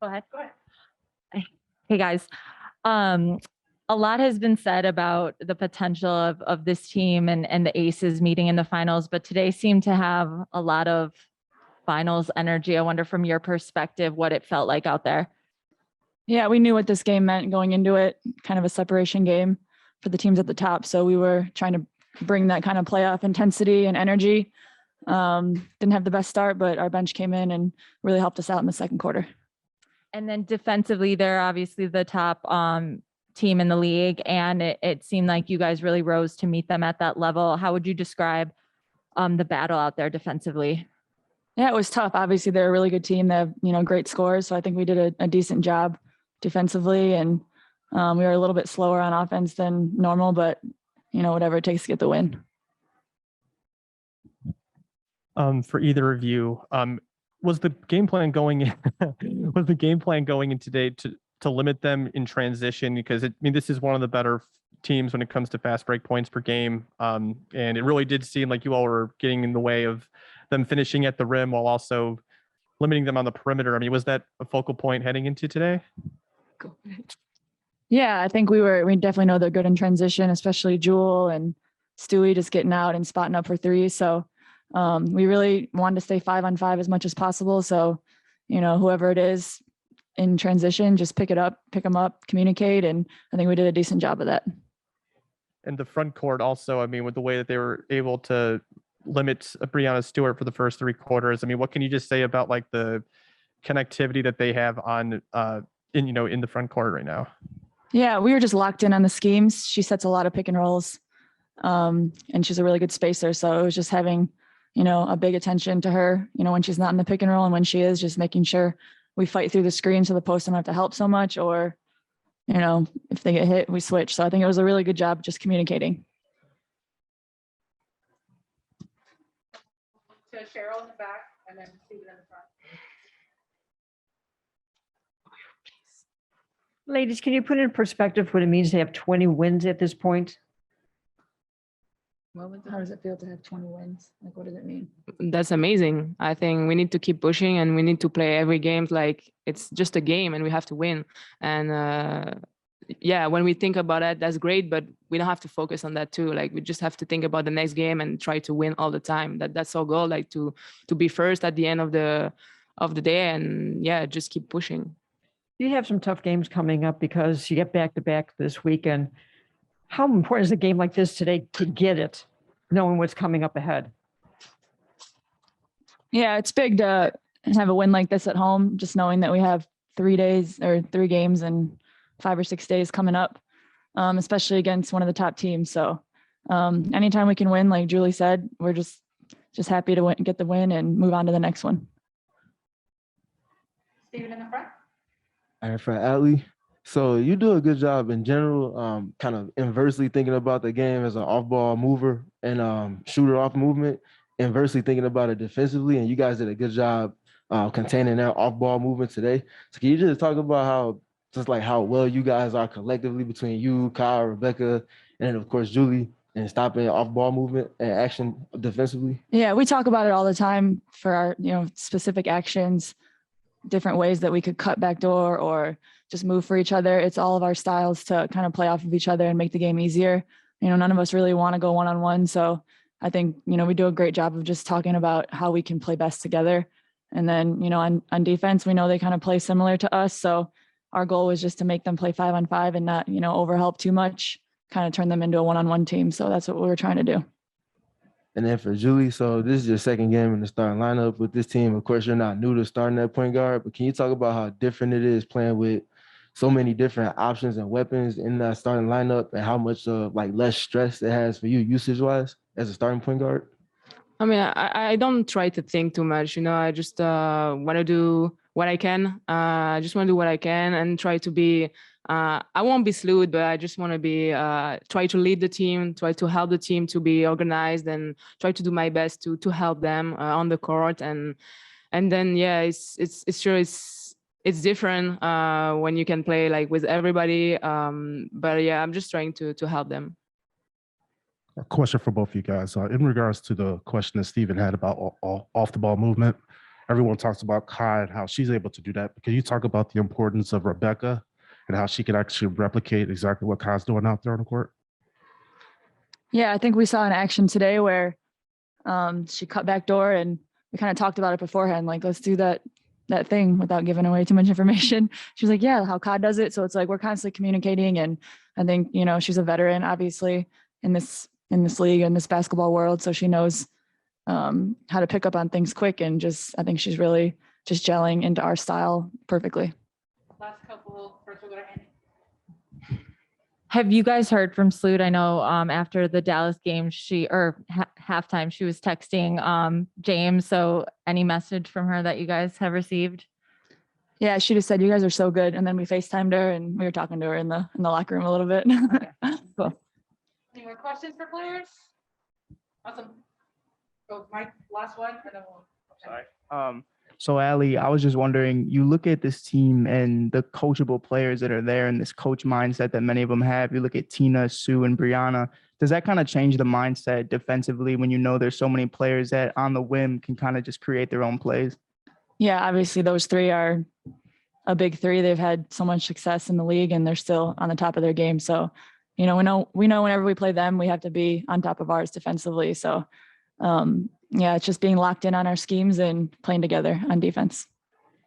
Go ahead. Hey guys. A lot has been said about the potential of this team and the Aces meeting in the finals, but today seemed to have a lot of finals energy. I wonder from your perspective what it felt like out there. Yeah, we knew what this game meant going into it, kind of a separation game for the teams at the top. So we were trying to bring that kind of playoff intensity and energy. Didn't have the best start, but our bench came in and really helped us out in the second quarter. And then defensively, they're obviously the top team in the league, and it seemed like you guys really rose to meet them at that level. How would you describe the battle out there defensively? Yeah, it was tough. Obviously, they're a really good team. They have, great scores. So I think we did a decent job defensively, and we were a little bit slower on offense than normal, but whatever it takes to get the win. For either of you, was the game plan going in today to limit them in transition? Because this is one of the better teams when it comes to fast break points per game, and it really did seem like you all were getting in the way of them finishing at the rim while also limiting them on the perimeter. Was that a focal point heading into today? Yeah, I think we definitely know they're good in transition, especially Jewel and Stewie just getting out and spotting up for three. So we really wanted to stay 5-on-5 as much as possible. So, whoever it is in transition, just pick them up, communicate. And I think we did a decent job of that. And the front court also, with the way that they were able to limit Breanna Stewart for the first three quarters. What can you just say about like the connectivity that they have on in the front court right now? Yeah, we were just locked in on the schemes. She sets a lot of pick and rolls, and she's a really good spacer. So it was just having, a big attention to her, when she's not in the pick and roll, and when she is, just making sure we fight through the screen so the post don't have to help so much, or, if they get hit, we switch. So I think it was a really good job just communicating. To Cheryl in the back and then Steven in the front. Ladies, can you put in perspective what it means to have 20 wins at this point? How does it feel to have 20 wins? Like, what does it mean? That's amazing. I think we need to keep pushing, and we need to play every game like it's just a game and we have to win. And yeah, when we think about it, that's great, but we don't have to focus on that too. Like, we just have to think about the next game and try to win all the time. That's our goal, like to be first at the end of the day, and yeah, just keep pushing. You have some tough games coming up because you get back-to-back this weekend. How important is a game like this today to get it, knowing what's coming up ahead? Yeah, it's big to have a win like this at home, just knowing that we have 3 games and 5 or 6 days coming up, especially against one of the top teams. So anytime we can win, like Julie said, we're just happy to get the win and move on to the next one. Steven in the front. All right, for Allie. So you do a good job in general, kind of inversely thinking about the game as an off-ball mover and shooter off movement, inversely thinking about it defensively, and you guys did a good job containing that off-ball movement today. So can you just talk about how well you guys are collectively between you, Kyle, Rebecca, and then of course Julie, and stopping off-ball movement and action defensively? Yeah, we talk about it all the time for our specific actions, different ways that we could cut backdoor or just move for each other. It's all of our styles to kind of play off of each other and make the game easier. None of us really want to go one-on-one. So I think, we do a great job of just talking about how we can play best together. And then, on defense, we know they kind of play similar to us. So our goal was just to make them play 5-on-5 and not, overhelp too much, kind of turn them into a one-on-one team. So that's what we were trying to do. And then for Julie, so this is your second game in the starting lineup with this team. Of course, you're not new to starting at point guard, but can you talk about how different it is playing with so many different options and weapons in that starting lineup, and how much less stress it has for you usage-wise as a starting point guard? I don't try to think too much. I just want to do what I can. I just want to do what I can and try to be. I won't be slewed, but I just want to be try to lead the team, try to help the team to be organized, and try to do my best to help them on the court. And then yeah, it's different when you can play like with everybody. But yeah, I'm just trying to help them. A question for both of you guys. In regards to the question that Steven had about off the ball movement, everyone talks about Kai and how she's able to do that. Can you talk about the importance of Rebecca and how she can actually replicate exactly what Kai's doing out there on the court? Yeah, I think we saw an action today where she cut back door, and we kind of talked about it beforehand. Like, let's do that thing without giving away too much information. She was like, yeah, how COD does it. So it's like we're constantly communicating, and I think she's a veteran, obviously, in this league, in this basketball world, so she knows how to pick up on things quick, and I think she's really just gelling into our style perfectly. Last couple, first we'll go to Annie. Have you guys heard from Sloot? I know after the Dallas game, halftime, she was texting James. So any message from her that you guys have received? Yeah, she just said, you guys are so good. And then we FaceTimed her, and we were talking to her in the locker room a little bit. Cool. Any more questions for players? Awesome. Go, Mike, last one, and then we'll. Sorry. So Allie, I was just wondering, you look at this team and the coachable players that are there and this coach mindset that many of them have. You look at Tina, Sue, and Brianna. Does that kind of change the mindset defensively when there's so many players that on the whim can kind of just create their own plays? Yeah, obviously those three are a big three. They've had so much success in the league, and they're still on the top of their game. So, we know whenever we play them, we have to be on top of ours defensively. So, yeah, it's just being locked in on our schemes and playing together on defense.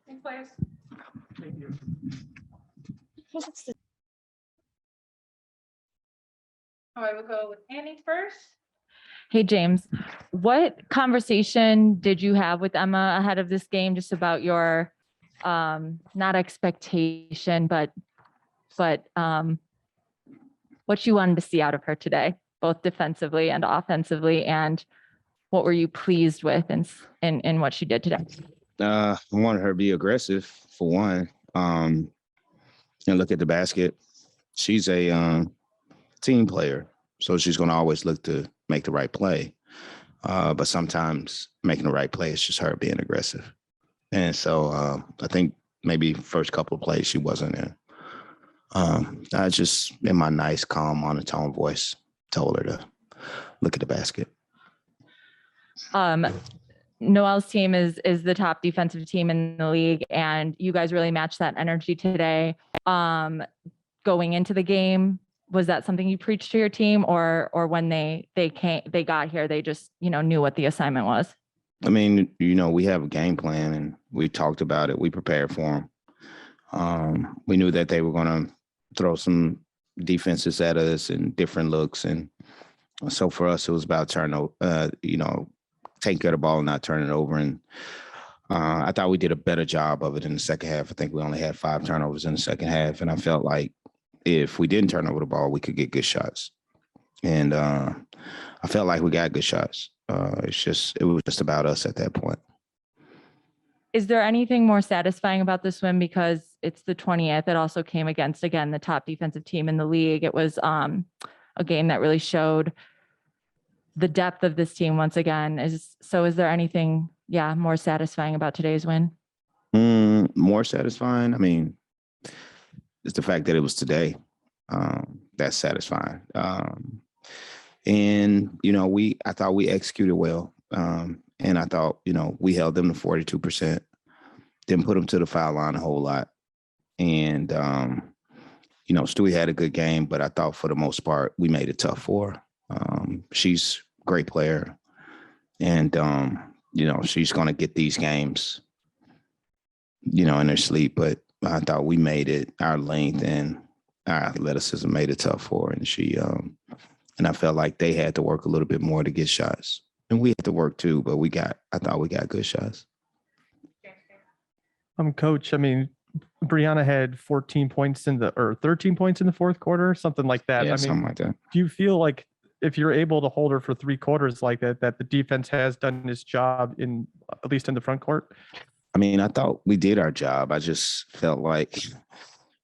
Thanks, players. All right, we'll go with Annie first. Hey, James, what conversation did you have with Emma ahead of this game, just about your, not expectation, but what you wanted to see out of her today, both defensively and offensively, and what were you pleased with in what she did today? I wanted her to be aggressive, for one, and look at the basket. She's a team player, so she's going to always look to make the right play. But sometimes making the right play is just her being aggressive. And so I think maybe first couple of plays she wasn't in. I just, in my nice, calm, monotone voice, told her to look at the basket. Noel's team is the top defensive team in the league, and you guys really matched that energy today. Going into the game, was that something you preached to your team, or when they got here, they just knew what the assignment was? I mean, we have a game plan, and we talked about it. We prepared for them. We knew that they were going to throw some defenses at us and different looks, and so for us, it was about taking care of the ball and not turning it over. And I thought we did a better job of it in the second half. I think we only had 5 turnovers in the second half, and I felt like if we didn't turn over the ball, we could get good shots. And I felt like we got good shots. It was just about us at that point. Is there anything more satisfying about this win, because it's the 20th? It also came against, again, the top defensive team in the league. It was a game that really showed the depth of this team once again. Is there anything, more satisfying about today's win? More satisfying? I mean, it's the fact that it was today. That's satisfying. And, I thought we executed well. And I thought, we held them to 42%, didn't put them to the foul line a whole lot. And, Stewie had a good game, but I thought for the most part, we made it tough for her. She's a great player. And, she's going to get these games, in her sleep. But I thought we made it, our length and our athleticism made it tough for her. And and I felt like they had to work a little bit more to get shots. And we had to work too, but I thought we got good shots. Coach, I mean, Brianna had 13 points in the fourth quarter, something like that. Yeah, something like that. Do you feel like if you're able to hold her for 3 quarters like that the defense has done its job at least in the front court? I mean, I thought we did our job. I just felt like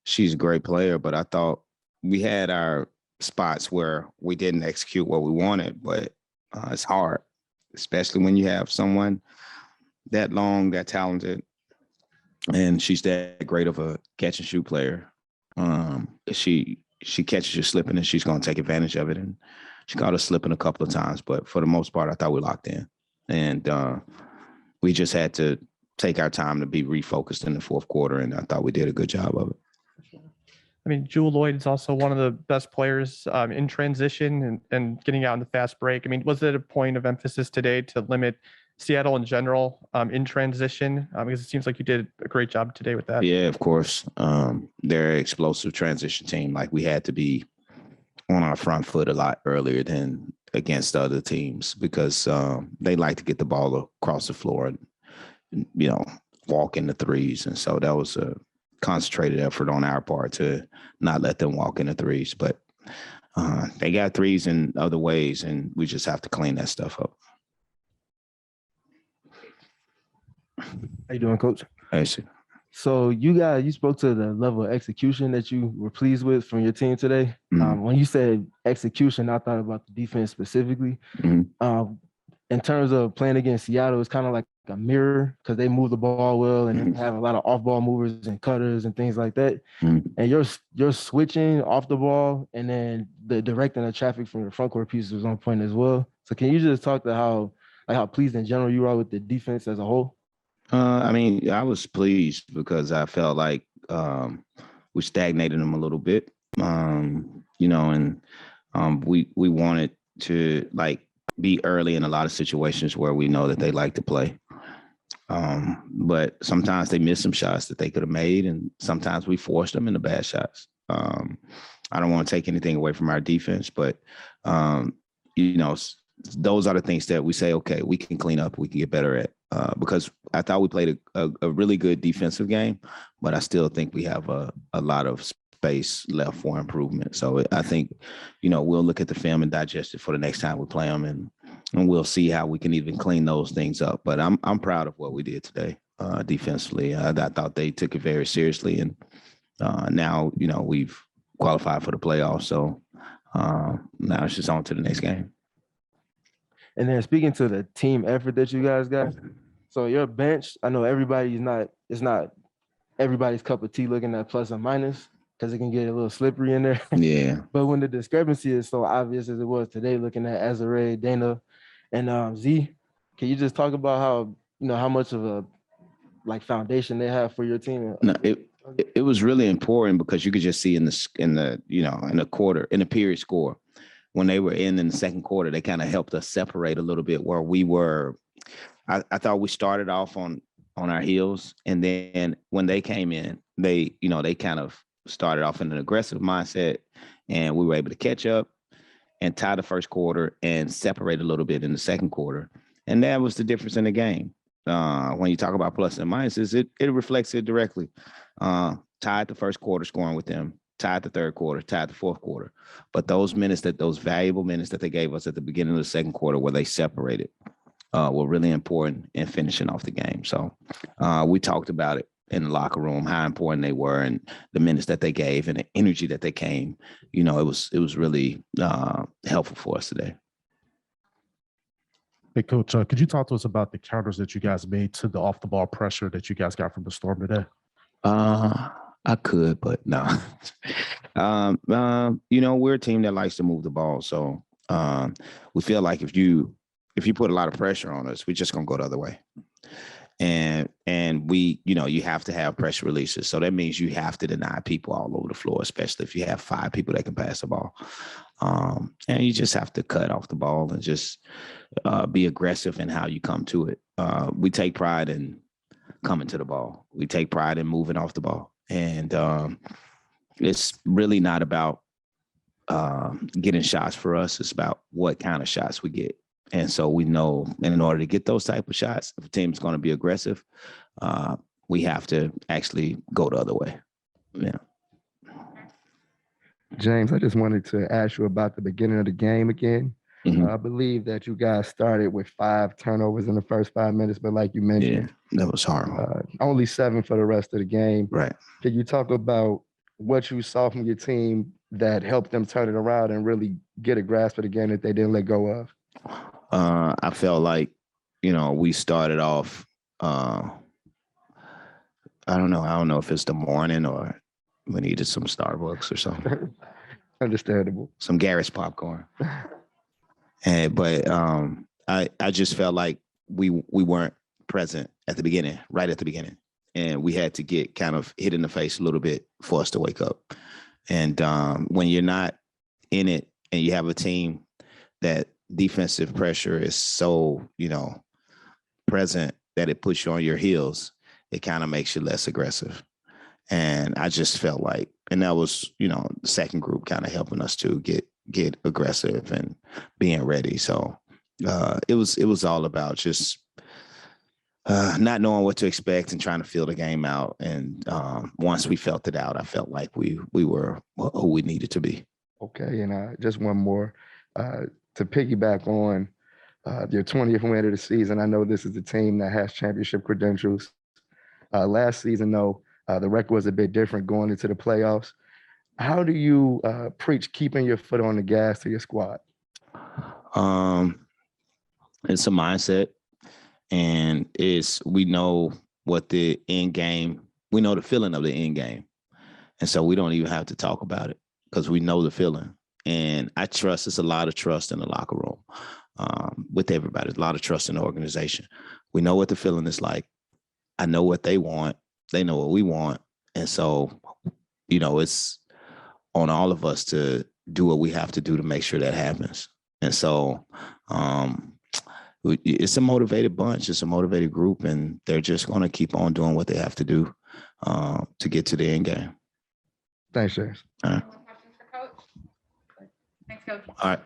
she's a great player, but I thought we had our spots where we didn't execute what we wanted, but it's hard, especially when you have someone that long, that talented, and she's that great of a catch and shoot player. She catches you slipping, and she's going to take advantage of it. And she caught us slipping a couple of times, but for the most part, I thought we locked in, and we just had to take our time to be refocused in the fourth quarter, and I thought we did a good job of it. I mean, Jewel Lloyd is also one of the best players in transition and getting out in the fast break. I mean, was it a point of emphasis today to limit Seattle in general in transition? Because it seems like you did a great job today with that. Yeah, of course. They're an explosive transition team. Like, we had to be on our front foot a lot earlier than against other teams because they like to get the ball across the floor and, you know, walk in the threes. And so that was a concentrated effort on our part to not let them walk in the threes. But they got threes in other ways, and we just have to clean that stuff up. How you doing, Coach? I see. So you spoke to the level of execution that you were pleased with from your team today. Mhm. When you said execution, I thought about the defense specifically. Mhm. In terms of playing against Seattle, it's kind of like a mirror because they move the ball well and they have a lot of off-ball movers and cutters and things like that. Mhm. And you're switching off the ball, and then the directing the traffic from the front court piece was on point as well. So can you just talk to how pleased in general you are with the defense as a whole? I mean, I was pleased because I felt like we stagnated them a little bit, you know, and we wanted to like be early in a lot of situations where we know that they like to play. But sometimes they miss some shots that they could have made, and sometimes we forced them into bad shots. I don't want to take anything away from our defense, but you know, those are the things that we say, okay, we can clean up, we can get better at. Because I thought we played a really good defensive game, but I still think we have a lot of space left for improvement. So I think, you know, we'll look at the film and digest it for the next time we play them, and we'll see how we can even clean those things up. But I'm proud of what we did today defensively. I thought they took it very seriously, and now, you know, we've qualified for the playoffs. So now it's just on to the next game. And then speaking to the team effort that you guys got, so your bench, I know it's not everybody's cup of tea looking at plus or minus because it can get a little slippery in there. Yeah. But when the discrepancy is so obvious as it was today, looking at Azare, Dana, and Z, can you just talk about how much of a foundation they have for your team? No, it was really important because you could just see in the period score, when they were in the second quarter, they kind of helped us separate a little bit where we were. I thought we started off on our heels, and then when they came in, they kind of started off in an aggressive mindset, and we were able to catch up and tie the first quarter and separate a little bit in the second quarter. And that was the difference in the game. When you talk about plus and minuses, it reflects it directly. Tied the first quarter scoring with them, tied the third quarter, tied the fourth quarter. But those valuable minutes that they gave us at the beginning of the second quarter where they separated were really important in finishing off the game. So we talked about it in the locker room, how important they were and the minutes that they gave and the energy that they came. You know, it was really helpful for us today. Hey, Coach, could you talk to us about the counters that you guys made to the off-the-ball pressure that you guys got from the Storm today? I could, but no. You know, we're a team that likes to move the ball. So we feel like if you put a lot of pressure on us, we're just going to go the other way. And we, you know, you have to have pressure releases. So that means you have to deny people all over the floor, especially if you have 5 people that can pass the ball. And you just have to cut off the ball and just be aggressive in how you come to it. We take pride in coming to the ball. We take pride in moving off the ball. And it's really not about getting shots for us. It's about what kind of shots we get. And so we know in order to get those type of shots, if a team is going to be aggressive, we have to actually go the other way. Yeah. James, I just wanted to ask you about the beginning of the game again. Mhm. I believe that you guys started with 5 turnovers in the first 5 minutes, but like you mentioned, that was horrible. Only 7 for the rest of the game. Right. Can you talk about what you saw from your team that helped them turn it around and really get a grasp of the game that they didn't let go of? I felt like, you know, we started off, I don't know if it's the morning or we needed some Starbucks or something. Understandable. Some Garrett's popcorn. But I just felt like we weren't present at the beginning, right at the beginning. And we had to get kind of hit in the face a little bit for us to wake up. And when you're not in it and you have a team that defensive pressure is so, present that it puts you on your heels, it kind of makes you less aggressive. And I just felt like, and that was, the second group kind of helping us to get aggressive and being ready. So it was all about just not knowing what to expect and trying to feel the game out. And once we felt it out, I felt like we were who we needed to be. Okay, and just one more to piggyback on your 20th win of the season. I know this is a team that has championship credentials. Last season, though, the record was a bit different going into the playoffs. How do you preach keeping your foot on the gas to your squad? It's a mindset, and we know what the end game, we know the feeling of the end game. And so we don't even have to talk about it because we know the feeling. And I trust, it's a lot of trust in the locker room with everybody, a lot of trust in the organization. We know what the feeling is like. I know what they want. They know what we want. And so, it's on all of us to do what we have to do to make sure that happens. And so it's a motivated bunch. It's a motivated group, and they're just going to keep on doing what they have to do to get to the end game. Thanks, James. All right. Questions for Coach? Thanks, Coach. All right.